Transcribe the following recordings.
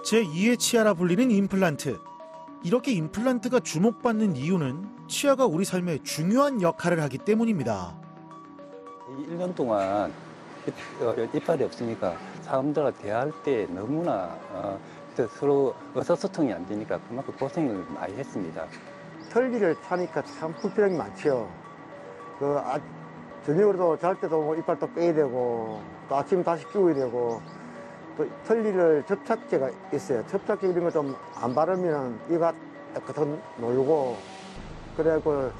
제2의 치아라 불리는 임플란트. 이렇게 임플란트가 주목받는 이유는 치아가 우리 삶에 중요한 역할을 하기 때문입니다. 1년 동안 이빨이 없으니까 사람들과 대화할 때 너무나 서로 의사소통이 안 되니까 그만큼 고생을 많이 했습니다. 털기를 차니까 참 불편함이 많죠. 저녁으로도 잘 때도 뭐 이빨 또 빼야 되고, 또 아침 다시 끼워야 되고, 또 털리를 접착제가 있어요. 접착제 이런 거 좀 안 바르면 이가 깨끗하게 놀고, 그래고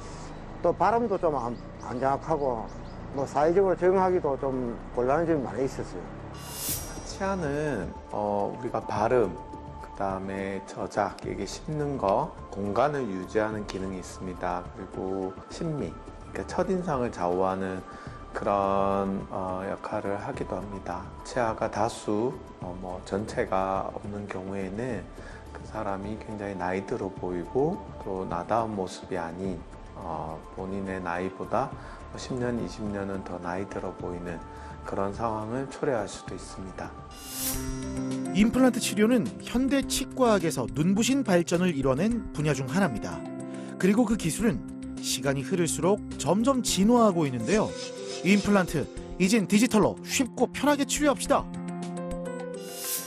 또 바람도 좀 안 정확하고, 뭐 사회적으로 적응하기도 좀 곤란한 점이 많이 있었어요. 치아는 우리가 발음, 그다음에 저작, 이게 씹는 거, 공간을 유지하는 기능이 있습니다. 그리고 심미, 그러니까 첫인상을 좌우하는 그런 역할을 하기도 합니다. 치아가 다수 전체가 없는 경우에는 그 사람이 굉장히 나이 들어 보이고 또 나다운 모습이 아닌 본인의 나이보다 10년, 20년은 더 나이 들어 보이는 그런 상황을 초래할 수도 있습니다. 임플란트 치료는 현대 치과학에서 눈부신 발전을 이뤄낸 분야 중 하나입니다. 그리고 그 기술은 시간이 흐를수록 점점 진화하고 있는데요. 임플란트, 이젠 디지털로 쉽고 편하게 치료합시다.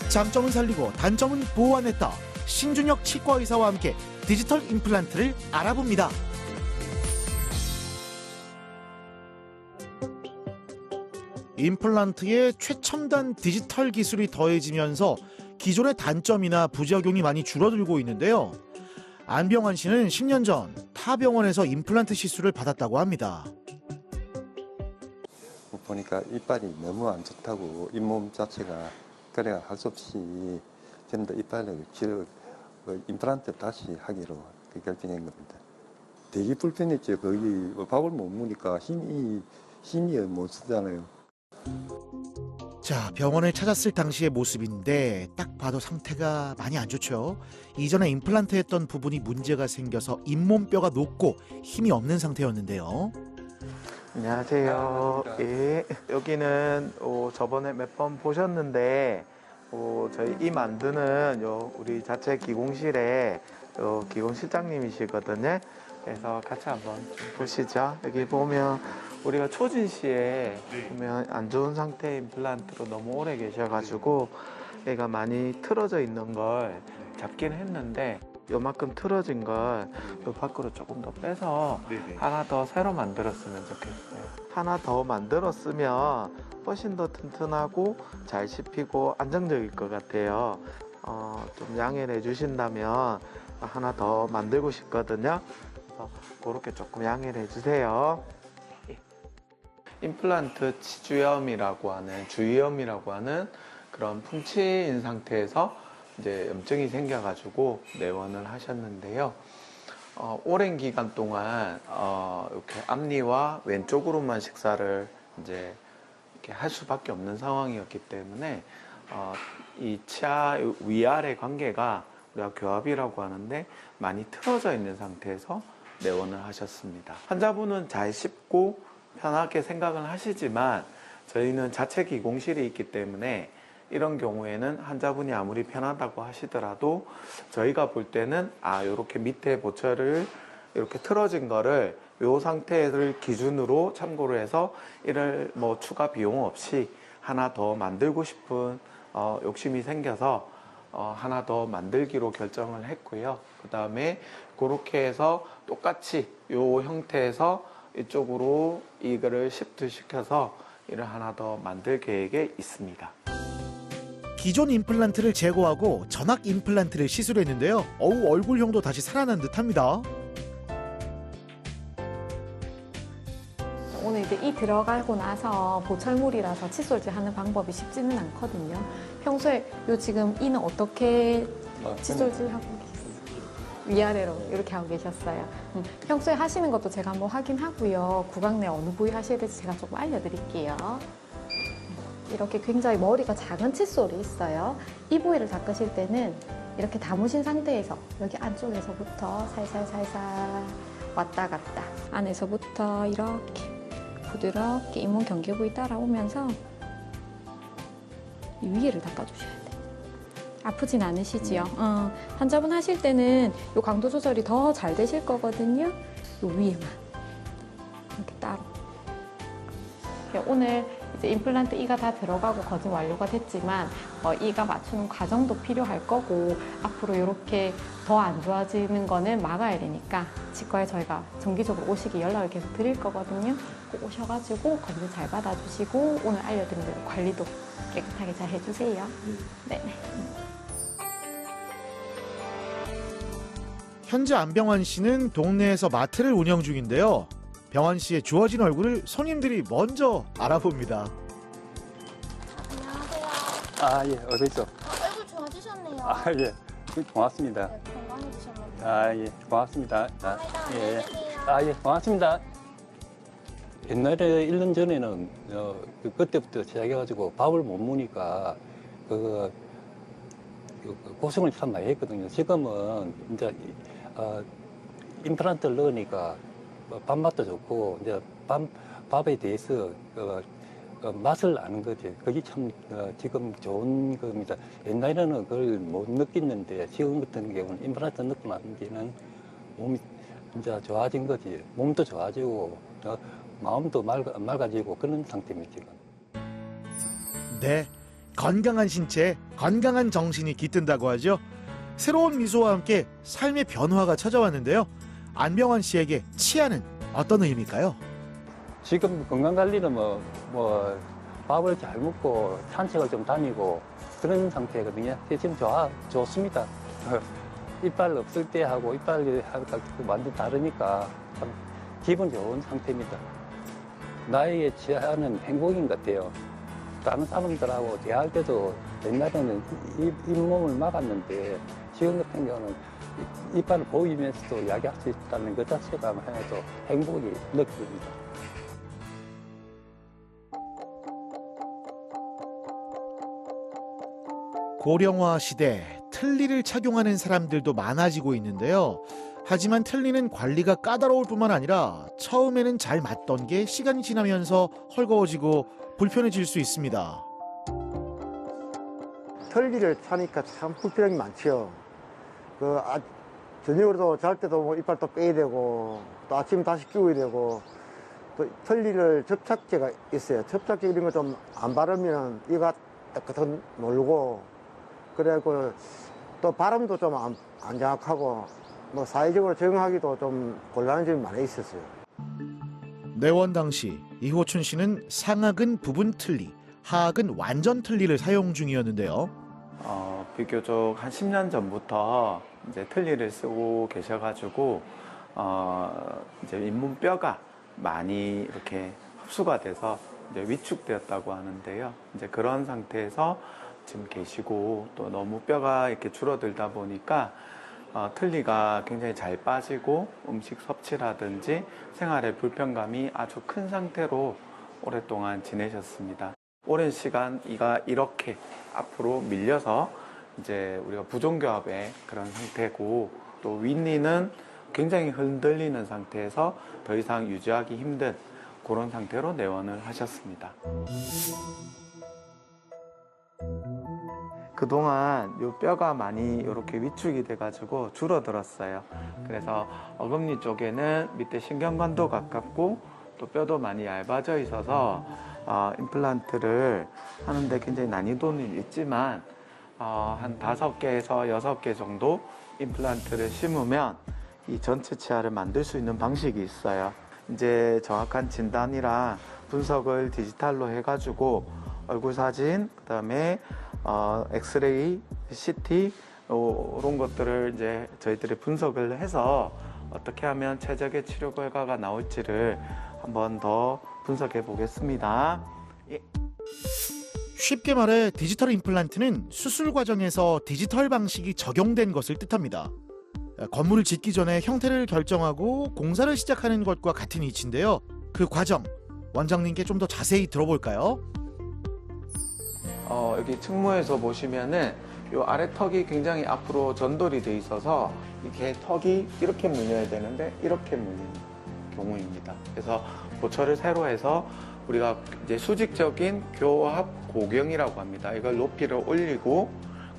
장점은 살리고 단점은 보완했다. 신준혁 치과의사와 함께 디지털 임플란트를 알아봅니다. 임플란트에 최첨단 디지털 기술이 더해지면서 기존의 단점이나 부작용이 많이 줄어들고 있는데요. 안병환 씨는 10년 전 타 병원에서 임플란트 시술을 받았다고 합니다. 보니까 이빨이 너무 안 좋다고 잇몸 자체가 그래야 할 수 없이 좀 더 이빨을 임플란트 다시 하기로 결정한 겁니다. 되게 불편했죠. 거의 밥을 못 먹으니까 힘이 못 쓰잖아요. 자, 병원을 찾았을 당시의 모습인데 딱 봐도 상태가 많이 안 좋죠. 이전에 임플란트 했던 부분이 문제가 생겨서 잇몸뼈가 높고 힘이 없는 상태였는데요. 안녕하세요. 예, 여기는 저번에 몇 번 보셨는데 저희 이 만드는 우리 자체 기공실에 기공실장님이시거든요. 그래서 같이 한번 좀 보시죠. 여기 보면 우리가 초진 시에 보면 안 좋은 상태의 임플란트로 너무 오래 계셔가지고 얘가 많이 틀어져 있는 걸 잡긴 했는데 요만큼 틀어진 걸 요 밖으로 조금 더 빼서 하나 더 새로 만들었으면 좋겠어요. 하나 더 만들었으면 훨씬 더 튼튼하고 잘 씹히고 안정적일 것 같아요. 좀 양해를 해주신다면 하나 더 만들고 싶거든요. 그래서 그렇게 조금 양해를 해주세요. 임플란트 치주염이라고 하는 주위염이라고 하는 그런 풍치인 상태에서 이제 염증이 생겨가지고 내원을 하셨는데요. 오랜 기간 동안 이렇게 앞니와 왼쪽으로만 식사를 이제 이렇게 할 수밖에 없는 상황이었기 때문에 이 치아 위아래 관계가 우리가 교합이라고 하는데 많이 틀어져 있는 상태에서 내원을 하셨습니다. 환자분은 잘 씹고 편하게 생각을 하시지만 저희는 자체 기공실이 있기 때문에 이런 경우에는 환자분이 아무리 편하다고 하시더라도 저희가 볼 때는 이렇게 밑에 보철을 이렇게 틀어진 거를 이 상태를 기준으로 참고로 해서 이를 뭐 추가 비용 없이 하나 더 만들고 싶은 욕심이 생겨서 하나 더 만들기로 결정을 했고요. 그 다음에 그렇게 해서 똑같이 이 형태에서 이쪽으로 이거를 시프트 시켜서 이를 하나 더 만들 계획에 있습니다. 기존 임플란트를 제거하고 전악 임플란트를 시술했는데요. 얼굴형도 다시 살아난 듯합니다. 오늘 이제 이 들어가고 나서 보철물이라서 칫솔질 하는 방법이 쉽지는 않거든요. 평소에 지금 이는 어떻게 칫솔질 하고 계세요? 위아래로 이렇게 하고 계셨어요. 평소에 하시는 것도 제가 한번 확인하고요. 구강 내 어느 부위 하셔야 될지 제가 조금 알려드릴게요. 이렇게 굉장히 머리가 작은 칫솔이 있어요. 이 부위를 닦으실 때는 이렇게 담으신 상태에서 여기 안쪽에서부터 살살살살 왔다 갔다 안에서부터 이렇게 부드럽게 잇몸 경계 부위 따라오면서 이 위에를 닦아주셔야 돼요. 아프진 않으시지요? 환자분 하실 때는 요 강도 조절이 더 잘 되실 거거든요. 요 위에만 이렇게 따로. 오늘 이제 임플란트 이가 다 들어가고 거진 완료가 됐지만 이가 맞추는 과정도 필요할 거고 앞으로 이렇게 더 안 좋아지는 거는 막아야 되니까 치과에 저희가 정기적으로 오시기 연락을 계속 드릴 거거든요. 꼭 오셔가지고 검진 잘 받아주시고 오늘 알려드린 대로 관리도 깨끗하게 잘 해주세요. 네. 현재 안병환 씨는 동네에서 마트를 운영 중인데요. 병환 씨의 주어진 얼굴을 손님들이 먼저 알아봅니다. 안녕하세요. 아, 예, 어디 있어? 얼굴 좋아지셨네요. 아, 예, 고맙습니다. 네, 건강해지셨네요. 아, 예, 고맙습니다. 감사합니다. 예. 안녕히 계세요. 아, 예, 고맙습니다. 옛날에 1년 전에는 그때부터 시작해가지고 밥을 못 먹으니까 고생을 참 많이 했거든요. 지금은 이제 임플란트를 넣으니까 밥맛도 좋고 이제 밥에 대해서 맛을 아는 거지. 그게 참 지금 좋은 겁니다. 옛날에는 그걸 못 느꼈는데 지금 같은 경우는 임플란트 넣고 난 뒤에는 몸이 진짜 좋아진 거지. 몸도 좋아지고 마음도 맑아지고 그런 상태입니다, 지금. 네, 건강한 신체, 건강한 정신이 깃든다고 하죠. 새로운 미소와 함께 삶의 변화가 찾아왔는데요. 안병환 씨에게 치아는 어떤 의미일까요? 지금 건강관리는 뭐 밥을 잘 먹고 산책을 좀 다니고 그런 상태거든요. 지금 좋습니다. 이빨 없을 때 하고 이빨이 완전 다르니까 참 기분 좋은 상태입니다. 나에게 치아는 행복인 것 같아요. 다른 사람들하고 대할 때도 옛날에는 잇몸을 막았는데 지금 같은 경우는 이빨을 보이면서도 이야기할 수 있다는 것 자체가 해도 행복이 느껴집니다. 고령화 시대, 틀니를 착용하는 사람들도 많아지고 있는데요. 하지만 틀니는 관리가 까다로울 뿐만 아니라 처음에는 잘 맞던 게 시간이 지나면서 헐거워지고 불편해질 수 있습니다. 털리를 차니까 참 불편한 게 많죠. 저녁으로도 잘 때도 뭐 이빨 또 빼야 되고, 또 아침 다시 끼워야 되고, 또 털리를 접착제가 있어요. 접착제 이런 거 좀 안 바르면 이가 약간 놀고, 그래갖고 또 발음도 좀 안 정확하고, 뭐 사회적으로 적응하기도 좀 곤란한 점이 많이 있었어요. 내원 당시 이호춘 씨는 상악은 부분 틀니, 하악은 완전 틀니를 사용 중이었는데요. 비교적 한 10년 전부터 이제 틀니를 쓰고 계셔가지고 이제 잇몸뼈가 많이 이렇게 흡수가 돼서 이제 위축되었다고 하는데요. 이제 그런 상태에서 지금 계시고 또 너무 뼈가 이렇게 줄어들다 보니까 틀니가 굉장히 잘 빠지고 음식 섭취라든지 생활의 불편감이 아주 큰 상태로 오랫동안 지내셨습니다. 오랜 시간 이가 이렇게 앞으로 밀려서 이제 우리가 부종교합의 그런 상태고 또 윗니는 굉장히 흔들리는 상태에서 더 이상 유지하기 힘든 그런 상태로 내원을 하셨습니다. 그동안 이 뼈가 많이 이렇게 위축이 돼가지고 줄어들었어요. 그래서 어금니 쪽에는 밑에 신경관도 가깝고 또 뼈도 많이 얇아져 있어서 임플란트를 하는데 굉장히 난이도는 있지만 한 5개에서 6개 정도 임플란트를 심으면 이 전체 치아를 만들 수 있는 방식이 있어요. 이제 정확한 진단이랑 분석을 디지털로 해가지고 얼굴 사진, 그다음에 엑스레이, CT 이런 것들을 이제 저희들이 분석을 해서 어떻게 하면 최적의 치료 결과가 나올지를 한번 더 분석해 보겠습니다. 예. 쉽게 말해 디지털 임플란트는 수술 과정에서 디지털 방식이 적용된 것을 뜻합니다. 건물을 짓기 전에 형태를 결정하고 공사를 시작하는 것과 같은 이치인데요. 그 과정, 원장님께 좀 더 자세히 들어볼까요? 여기 측무에서 보시면은 이 아래 턱이 굉장히 앞으로 전돌이 돼 있어서 이렇게 턱이 이렇게 물려야 되는데 이렇게 물리는 경우입니다. 그래서 보철을 새로 해서 우리가 이제 수직적인 교합 고경이라고 합니다. 이걸 높이를 올리고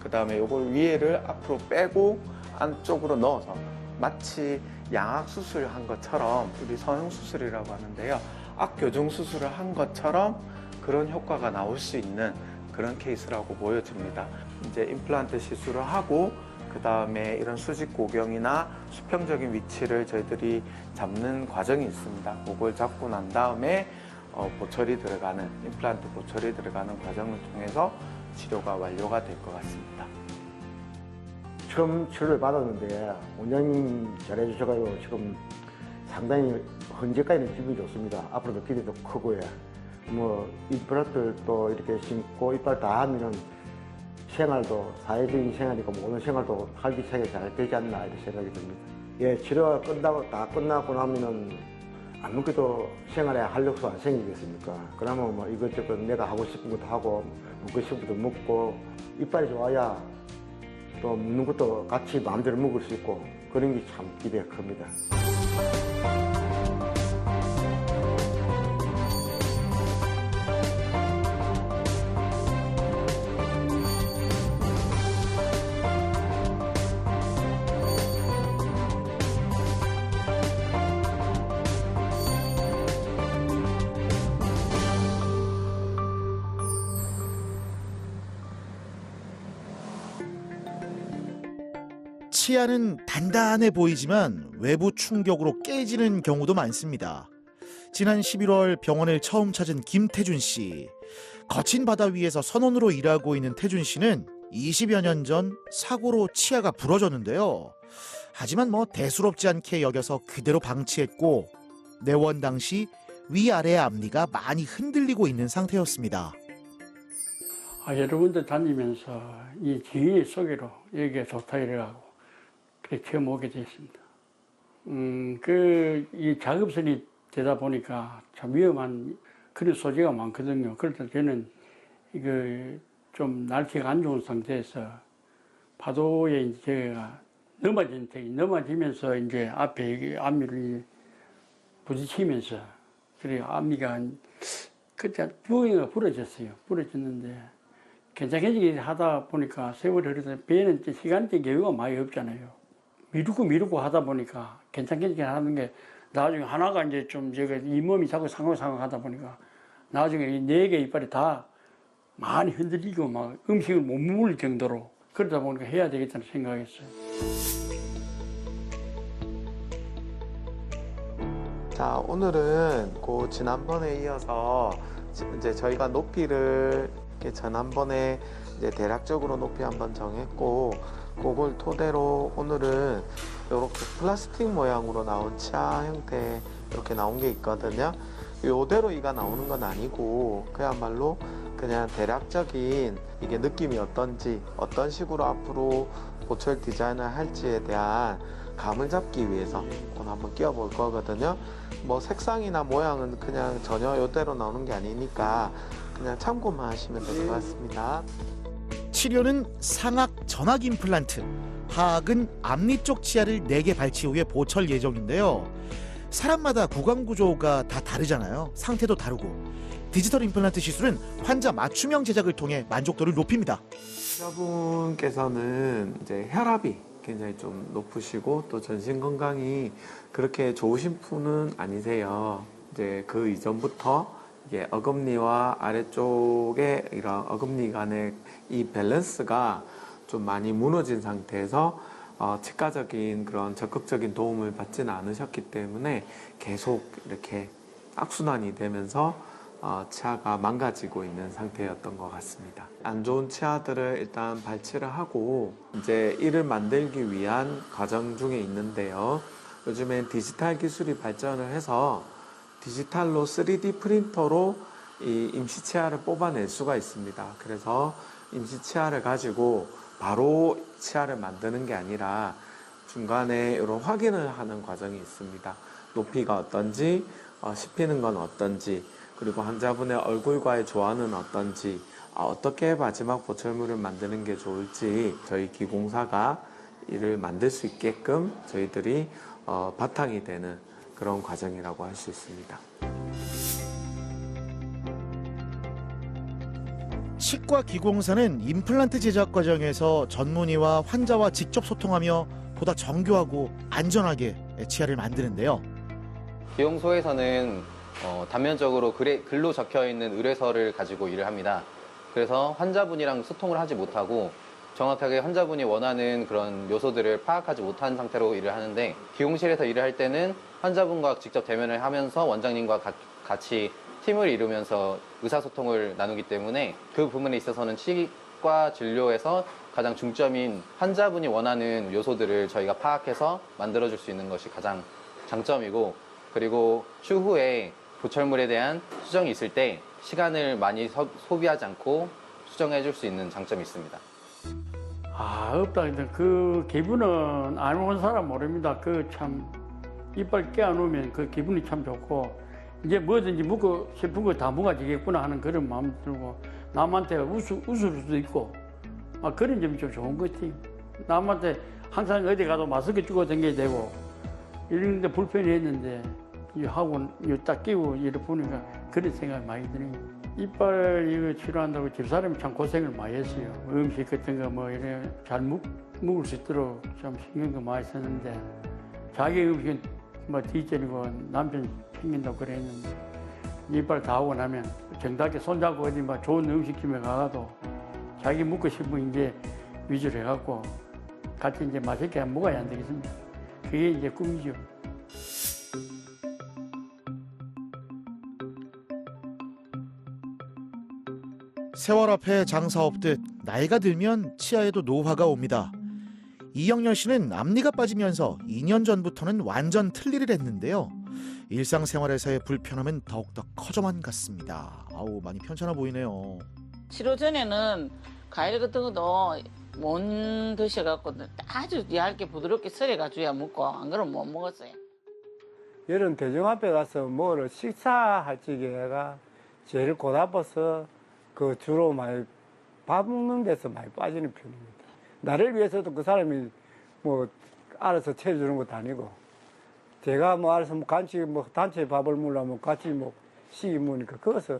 그 다음에 요걸 위에를 앞으로 빼고 안쪽으로 넣어서 마치 양악 수술한 것처럼, 우리 성형 수술이라고 하는데요, 악교정 수술을 한 것처럼 그런 효과가 나올 수 있는 그런 케이스라고 보여집니다. 이제 임플란트 시술을 하고 그 다음에 이런 수직 고경이나 수평적인 위치를 저희들이 잡는 과정이 있습니다. 그걸 잡고 난 다음에 보철이 들어가는, 임플란트 보철이 들어가는 과정을 통해서 치료가 완료가 될 것 같습니다. 처음 치료를 받았는데 원장님 잘해주셔가지고 지금 상당히 현재까지는 기분이 좋습니다. 앞으로도 기대도 크고요. 뭐 임플란트를 또 이렇게 심고 이빨 다 하면은 생활도, 사회적인 생활이고 모든 생활도 활기차게 잘 되지 않나 이렇게 생각이 듭니다. 예, 치료가 다 끝나고 나면은 아무것도 생활에 활력소 안 생기겠습니까? 그러면 뭐 이것저것 내가 하고 싶은 것도 하고 먹고 싶은 것도 먹고, 이빨이 좋아야 또 먹는 것도 같이 마음대로 먹을 수 있고, 그런 게 참 기대가 큽니다. 치아는 단단해 보이지만 외부 충격으로 깨지는 경우도 많습니다. 지난 11월 병원을 처음 찾은 김태준 씨. 거친 바다 위에서 선원으로 일하고 있는 태준 씨는 20여 년 전 사고로 치아가 부러졌는데요. 하지만 뭐 대수롭지 않게 여겨서 그대로 방치했고, 내원 당시 위아래 앞니가 많이 흔들리고 있는 상태였습니다. 여러 군데 다니면서 이 지인의 소개로 여기가 좋다 이래가고 그렇게 처음 오게 됐습니다. 이 작업선이 되다 보니까 참 위험한 그런 소지가 많거든요. 그럴 때 저는 이거 좀 날씨가 안 좋은 상태에서 파도에 이제 제가 넘어지면서 이제 앞에 앞니를 부딪히면서, 그래 앞니가 그때 부엉이가 부러졌어요. 부러졌는데 괜찮게 하다 보니까 세월이 흐르다 배에는 시간적 여유가 많이 없잖아요. 미루고 하다 보니까 괜찮게 하는 게, 나중에 하나가 이제 좀 제가 잇몸이 자꾸 상황 하다 보니까 나중에 이 4개 이빨이 다 많이 흔들리고 막 음식을 못 먹을 정도로, 그러다 보니까 해야 되겠다는 생각했어요. 자, 오늘은 그 지난번에 이어서 이제 저희가 높이를 이렇게 지난번에 이제 대략적으로 높이 한번 정했고, 그걸 토대로 오늘은 이렇게 플라스틱 모양으로 나온 치아 형태 이렇게 나온 게 있거든요. 이대로 이가 나오는 건 아니고 그야말로 그냥 대략적인 이게 느낌이 어떤지, 어떤 식으로 앞으로 보철 디자인을 할지에 대한 감을 잡기 위해서 오늘 한번 끼워볼 거거든요. 뭐 색상이나 모양은 그냥 전혀 이대로 나오는 게 아니니까 그냥 참고만 하시면 될 것 같습니다. 치료는 상악 전악 임플란트, 하악은 앞니 쪽 치아를 4개 발치 후에 보철 예정인데요. 사람마다 구강 구조가 다 다르잖아요. 상태도 다르고. 디지털 임플란트 시술은 환자 맞춤형 제작을 통해 만족도를 높입니다. 여러분께서는 이제 혈압이 굉장히 좀 높으시고 또 전신 건강이 그렇게 좋으신 분은 아니세요. 이제 그 이전부터 이게 어금니와 아래쪽에 이런 어금니 간의 이 밸런스가 좀 많이 무너진 상태에서 치과적인 그런 적극적인 도움을 받지는 않으셨기 때문에 계속 이렇게 악순환이 되면서 치아가 망가지고 있는 상태였던 것 같습니다. 안 좋은 치아들을 일단 발치를 하고 이제 이를 만들기 위한 과정 중에 있는데요. 요즘엔 디지털 기술이 발전을 해서 디지털로 3D 프린터로 이 임시 치아를 뽑아낼 수가 있습니다. 그래서 임시 치아를 가지고 바로 치아를 만드는 게 아니라 중간에 이런 확인을 하는 과정이 있습니다. 높이가 어떤지, 씹히는 건 어떤지, 그리고 환자분의 얼굴과의 조화는 어떤지, 어떻게 마지막 보철물을 만드는 게 좋을지 저희 기공사가 이를 만들 수 있게끔 저희들이 바탕이 되는 그런 과정이라고 할 수 있습니다. 치과 기공사는 임플란트 제작 과정에서 전문의와 환자와 직접 소통하며 보다 정교하고 안전하게 치아를 만드는데요. 기용소에서는 단면적으로 글로 적혀 있는 의뢰서를 가지고 일을 합니다. 그래서 환자분이랑 소통을 하지 못하고 정확하게 환자분이 원하는 그런 요소들을 파악하지 못한 상태로 일을 하는데, 기공실에서 일을 할 때는 환자분과 직접 대면을 하면서 원장님과 같이 팀을 이루면서 의사소통을 나누기 때문에 그 부분에 있어서는 치과 진료에서 가장 중점인 환자분이 원하는 요소들을 저희가 파악해서 만들어줄 수 있는 것이 가장 장점이고, 그리고 추후에 보철물에 대한 수정이 있을 때 시간을 많이 소비하지 않고 수정해 줄 수 있는 장점이 있습니다. 없다. 그 기분은 안 온 사람 모릅니다. 그 참 이빨 깨어놓으면 그 기분이 참 좋고, 이제 뭐든지 묻고 싶은 거 다 묵어지겠구나 하는 그런 마음 들고, 남한테 웃을 수도 있고, 그런 점이 좀 좋은 것 같아요. 남한테 항상 어디 가도 마스크 끼고 다녀야 되고 이런 데 불편히 했는데, 이 학원 딱 끼고 이렇게 보니까 그런 생각이 많이 드네요. 이빨 이거 치료한다고 집사람이 참 고생을 많이 했어요. 음식 같은 거 뭐 이래 잘 먹을 수 있도록 좀 신경도 많이 썼는데, 자기 음식은 뭐 뒷전이고 남편 챙긴다고 그랬는데, 이빨 다 하고 나면 정답게 손잡고 어디 막 좋은 음식집에 가가도 자기 먹고 싶은 이제 위주로 해갖고 같이 이제 맛있게 먹어야 안 되겠습니까? 그게 이제 꿈이죠. 세월 앞에 장사 없듯 나이가 들면 치아에도 노화가 옵니다. 이영렬 씨는 앞니가 빠지면서 2년 전부터는 완전 틀니를 했는데요. 일상생활에서의 불편함은 더욱더 커져만 갔습니다. 아우, 많이 편찮아 보이네요. 치료 전에는 과일 같은 것도 못 드셔갖고 아주 얇게 부드럽게 썰어가지고야 먹고, 안 그러면 못 먹었어요. 이런 대중 앞에 가서 뭐를 식사할 적에가 제일 고달퍼서 그 주로 많이 밥 먹는 데서 많이 빠지는 편입니다. 나를 위해서도 그 사람이 뭐 알아서 채워주는 것도 아니고, 제가 뭐 알아서 뭐 같이 뭐 단체 밥을 먹으려면 같이 뭐 시기 먹으니까 그것을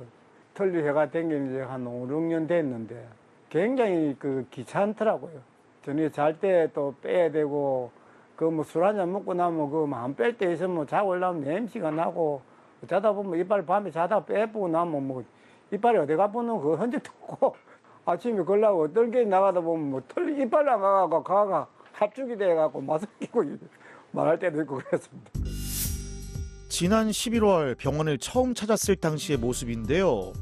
털리해가 댕긴 지 한 5, 6년 됐는데 굉장히 그 귀찮더라고요. 저녁에 잘 때 또 빼야 되고, 그 뭐 술 한잔 먹고 나면 그 안 뺄 때 있으면 자고 올라오면 냄새가 나고, 자다 보면 이빨 밤에 자다 빼보고 나면 뭐 이빨이 어디 가보는 그 흔적도 없고, 아침에 걸라고 어떨 게 나가다 보면 뭐 털 이빨 나가고 가가 합죽이 돼갖고 마스크 끼고 말할 때도 있고 그랬습니다. 지난 11월 병원을 처음 찾았을 당시의 모습인데요.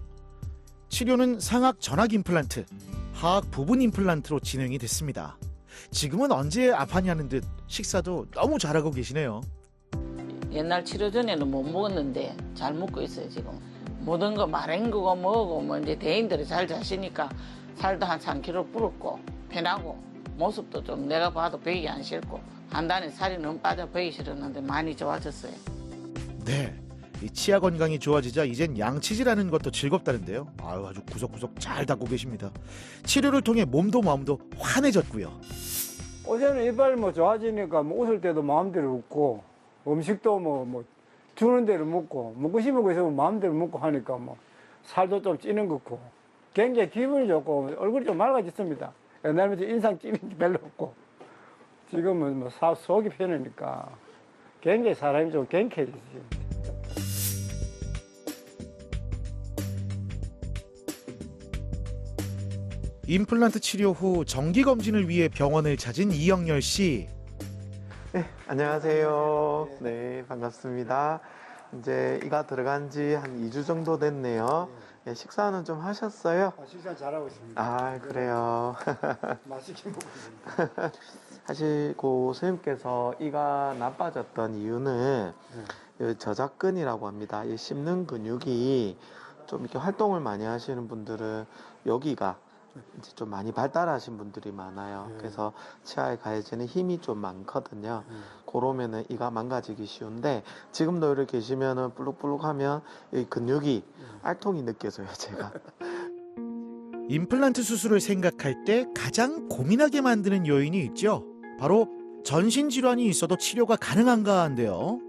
치료는 상악 전악 임플란트, 하악 부분 임플란트로 진행이 됐습니다. 지금은 언제 아파냐는 듯 식사도 너무 잘하고 계시네요. 옛날 치료 전에는 못 먹었는데 잘 먹고 있어요, 지금. 모든 거 마른 거고 뭐고 뭐 이제 대인들이 잘 자시니까 살도 한 3kg 불었고, 편하고, 모습도 좀 내가 봐도 보기 안 싫고, 단단히 살이 너무 빠져 보기 싫었는데 많이 좋아졌어요. 네, 이 치아 건강이 좋아지자 이젠 양치질하는 것도 즐겁다는데요. 아주 구석구석 잘 닦고 계십니다. 치료를 통해 몸도 마음도 환해졌고요. 옷에는 이빨 뭐 좋아지니까 뭐 웃을 때도 마음대로 웃고, 음식도 뭐 주는 대로 먹고 싶은 거 있으면 마음대로 먹고 하니까 뭐 살도 좀 찌는 것 같고, 굉장히 기분이 좋고 얼굴이 좀 맑아졌습니다. 옛날부터 인상 찌는 게 별로 없고, 지금은 뭐 속이 편하니까 굉장히 사람이 좀 경쾌해졌습니다. 임플란트 치료 후 정기 검진을 위해 병원을 찾은 이영렬 씨. 네, 안녕하세요. 네, 반갑습니다. 이제 이가 들어간 지 한 2주 정도 됐네요. 네, 식사는 좀 하셨어요? 식사 잘하고 있습니다. 아, 그래요. 맛있게 먹고 있습니다. 사실 고 선생님께서 이가 나빠졌던 이유는 이 저작근이라고 합니다. 이 씹는 근육이 좀 이렇게 활동을 많이 하시는 분들은 여기가 이제 좀 많이 발달하신 분들이 많아요. 그래서 치아에 가해지는 힘이 좀 많거든요. 그러면은 이가 망가지기 쉬운데, 지금도 이렇게 계시면은 불룩불룩하면 이 근육이 알통이 느껴져요, 제가. 임플란트 수술을 생각할 때 가장 고민하게 만드는 요인이 있죠. 바로 전신 질환이 있어도 치료가 가능한가 한데요.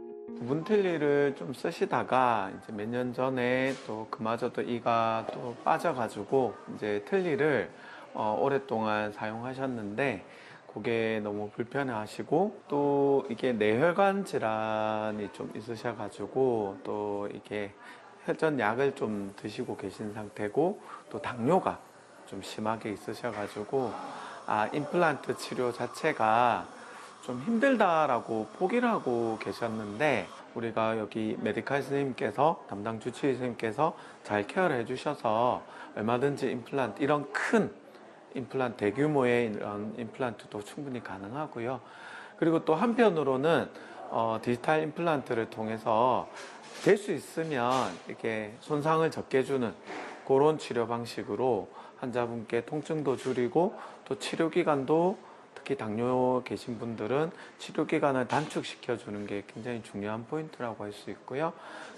구분틀니를 좀 쓰시다가 이제 몇 년 전에 또 그마저도 이가 또 빠져가지고 이제 틀니를 오랫동안 사용하셨는데 그게 너무 불편해하시고 또 이게 뇌혈관 질환이 좀 있으셔가지고 또 이게 혈전약을 좀 드시고 계신 상태고 또 당뇨가 좀 심하게 있으셔가지고 임플란트 치료 자체가 좀 힘들다라고 포기를 하고 계셨는데 우리가 여기 메디칼 선생님께서 담당 주치의 선생님께서 잘 케어를 해주셔서 얼마든지 임플란트 이런 큰 임플란트 대규모의 이런 임플란트도 충분히 가능하고요. 그리고 또 한편으로는 디지털 임플란트를 통해서 될 수 있으면 이렇게 손상을 적게 주는 그런 치료 방식으로 환자분께 통증도 줄이고 또 치료 기간도 특히 당뇨 계신 분들은 치료 기간을 단축시켜 주는 게 굉장히 중요한 포인트라고 할 수 있고요.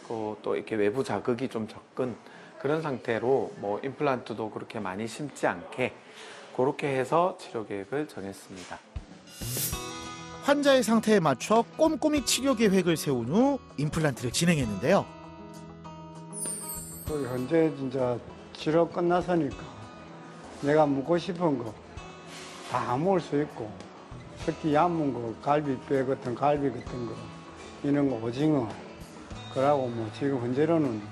또 이렇게 외부 자극이 좀 적은 그런 상태로 뭐 임플란트도 그렇게 많이 심지 않게 그렇게 해서 치료 계획을 정했습니다. 환자의 상태에 맞춰 꼼꼼히 치료 계획을 세운 후 임플란트를 진행했는데요. 현재 진짜 치료 끝나서니까 내가 먹고 싶은 거 다 먹을 수 있고 특히 얇은 거 갈비뼈 같은 갈비 같은 거 이런 거 오징어 그러고 뭐 지금 현재로는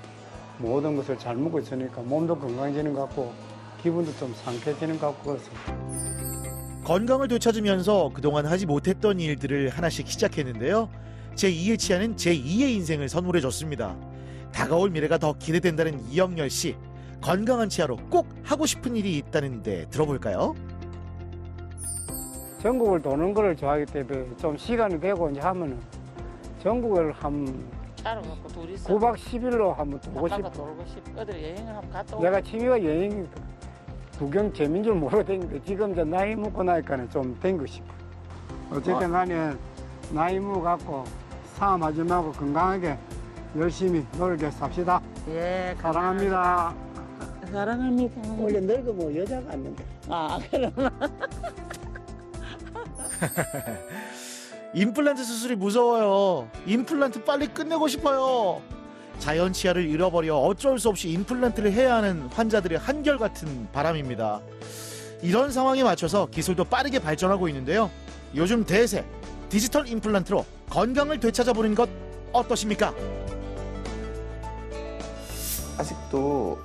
모든 것을 잘 먹고 있으니까 몸도 건강해지는 것 같고 기분도 좀 상쾌해지는 것 같고 그래서 건강을 되찾으면서 그동안 하지 못했던 일들을 하나씩 시작했는데요. 제2의 치아는 제2의 인생을 선물해줬습니다. 다가올 미래가 더 기대된다는 이영렬 씨. 건강한 치아로 꼭 하고 싶은 일이 있다는데 들어볼까요? 전국을 도는 거를 좋아하기 때문에 좀 시간이 되고 이제 하면은 전국을 한 차로 갖고 둘이서 9박 10일로 한번 보고 나가서 싶어. 돌고 싶어. 어디 여행을 한번 갔다 오고. 내가 취미가 여행이니까 구경 재미인 줄 모르고 댕기는데 지금 이제 나이 먹고 나니까는 좀 댕기고 싶어. 어쨌든 간에 나이 먹어 갖고 싸움하지 말고 건강하게 열심히 놀게 삽시다. 예, 사랑합니다. 사랑합니다. 원래 늙으면 여자가 안 된다. 그럼. 임플란트 수술이 무서워요. 임플란트 빨리 끝내고 싶어요. 자연 치아를 잃어버려 어쩔 수 없이 임플란트를 해야 하는 환자들의 한결같은 바람입니다. 이런 상황에 맞춰서 기술도 빠르게 발전하고 있는데요. 요즘 대세 디지털 임플란트로 건강을 되찾아보는 것 어떠십니까? 아직도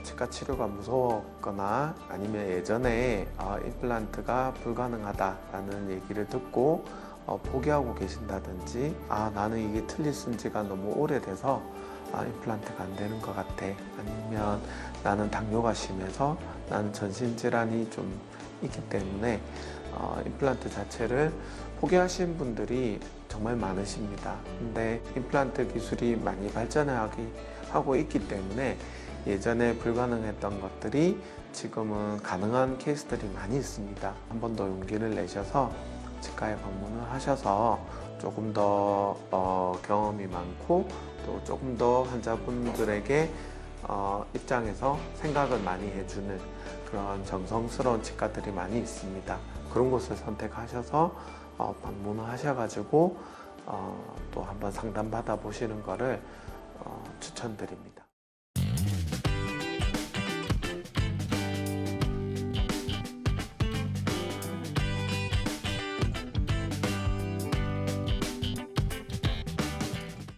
치과 치료가 무서웠거나 아니면 예전에 임플란트가 불가능하다라는 얘기를 듣고 포기하고 계신다든지 나는 이게 틀니 쓴 지가 너무 오래돼서 임플란트가 안 되는 것 같아, 아니면 나는 당뇨가 심해서 나는 전신질환이 좀 있기 때문에 임플란트 자체를 포기하신 분들이 정말 많으십니다. 근데 임플란트 기술이 많이 발전하고 있기 때문에 예전에 불가능했던 것들이 지금은 가능한 케이스들이 많이 있습니다. 한 번 더 용기를 내셔서 치과에 방문을 하셔서 조금 더 경험이 많고 또 조금 더 환자분들에게 입장에서 생각을 많이 해주는 그런 정성스러운 치과들이 많이 있습니다. 그런 곳을 선택하셔서 방문을 하셔가지고 또 한번 상담 받아 보시는 거를 추천드립니다.